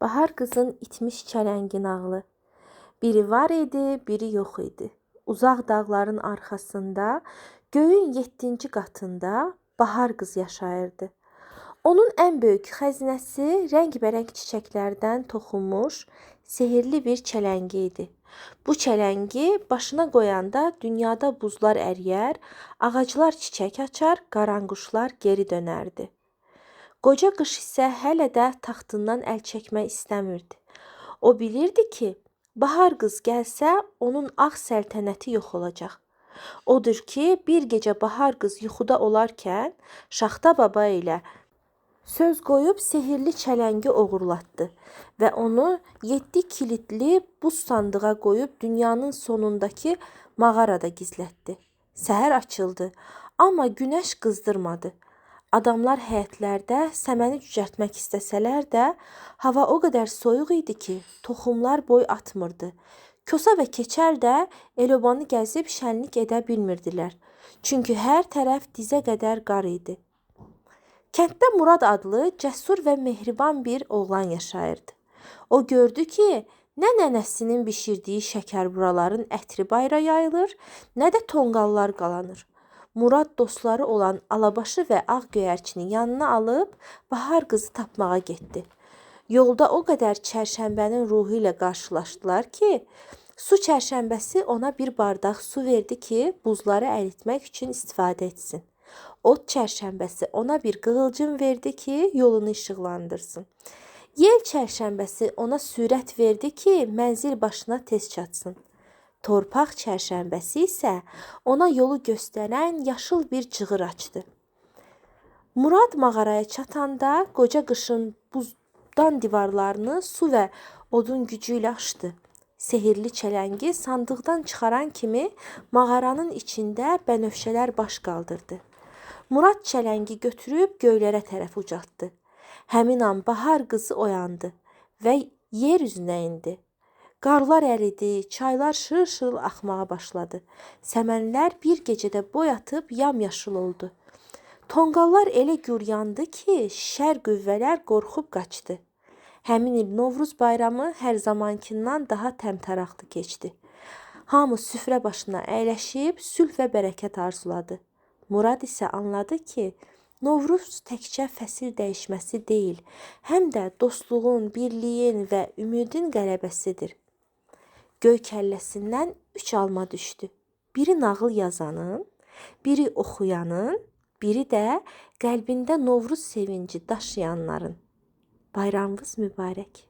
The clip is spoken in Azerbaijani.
Bahar qızın itmiş çələngi nağılı. Biri var idi, biri yox idi. Uzaq dağların arxasında, göyün 7-ci qatında Bahar qız yaşayırdı. Onun ən böyük xəzinəsi rəngbərəng çiçəklərdən toxunmuş sehirli bir çələngi idi. Bu çələngi başına qoyanda dünyada buzlar əriyər, ağaclar çiçək açar, qaranquşlar geri dönərdi. Qoca qış isə hələ də taxtından əl çəkmək istəmirdi. O bilirdi ki, Bahar qız gəlsə, onun ağ səltənəti yox olacaq. Odur ki, bir gecə Bahar qız yuxuda olarkən Şaxta baba ilə söz qoyub sehirli çələngi oğurlatdı və onu 7 kilitli buz sandığa qoyub dünyanın sonundakı mağarada gizlətdi. Səhər açıldı, amma günəş qızdırmadı. Adamlar həyətlərdə səməni cücərtmək istəsələr də, hava o qədər soyuq idi ki, toxumlar boy atmırdı. Kosa və keçəl də el-obanı gəzib şənlik edə bilmirdilər. Çünki hər tərəf dizə qədər qar idi. Kənddə Murad adlı cəsur və mehriban bir oğlan yaşayırdı. O gördü ki, nə nənəsinin bişirdiyi şəkər buraların ətri bayra yayılır, nə də tonqallar qalanır. Murad dostları olan Alabaşı və Ağ Göyərçini yanına alıb Bahar qızı tapmağa getdi. Yolda o qədər çərşənbənin ruhu ilə qarşılaşdılar ki, su çərşənbəsi ona bir bardaq su verdi ki, buzları əritmək üçün istifadə etsin. Ot çərşənbəsi ona bir qığılcım verdi ki, yolunu işıqlandırsın. Yel çərşənbəsi ona sürət verdi ki, mənzil başına tez çatsın. Torpaq çərşənbəsi isə ona yolu göstərən yaşıl bir cığır açdı. Murad mağaraya çatanda qoca qışın buzdan divarlarını su və odun gücü ilə aşdı. Sehirli çələngi sandıqdan çıxaran kimi mağaranın içində bənövşələr baş qaldırdı. Murad çələngi götürüb göylərə tərəf ucaltdı. Həmin an Bahar qızı oyandı və yer üzünə indi. Qarlar əridi, çaylar şırıl-şırıl axmağa başladı. Səmənlər bir gecədə boy atıb yamyaşıl oldu. Tonqallar elə gür yandı ki, şər qüvvələr qorxub qaçdı. Həmin il Novruz bayramı hər zamankindən daha təmtəraqlı keçdi. Hamı süfrə başına əyləşib sülh və bərəkət arzuladı. Murad isə anladı ki, Novruz təkcə fəsil dəyişməsi deyil, həm də dostluğun, birliyin və ümidin qələbəsidir. Göy kəlləsindən 3 alma düşdü. Biri nağıl yazanın, biri oxuyanın, biri də qəlbində Novruz sevinci daşıyanların. Bayramınız mübarək.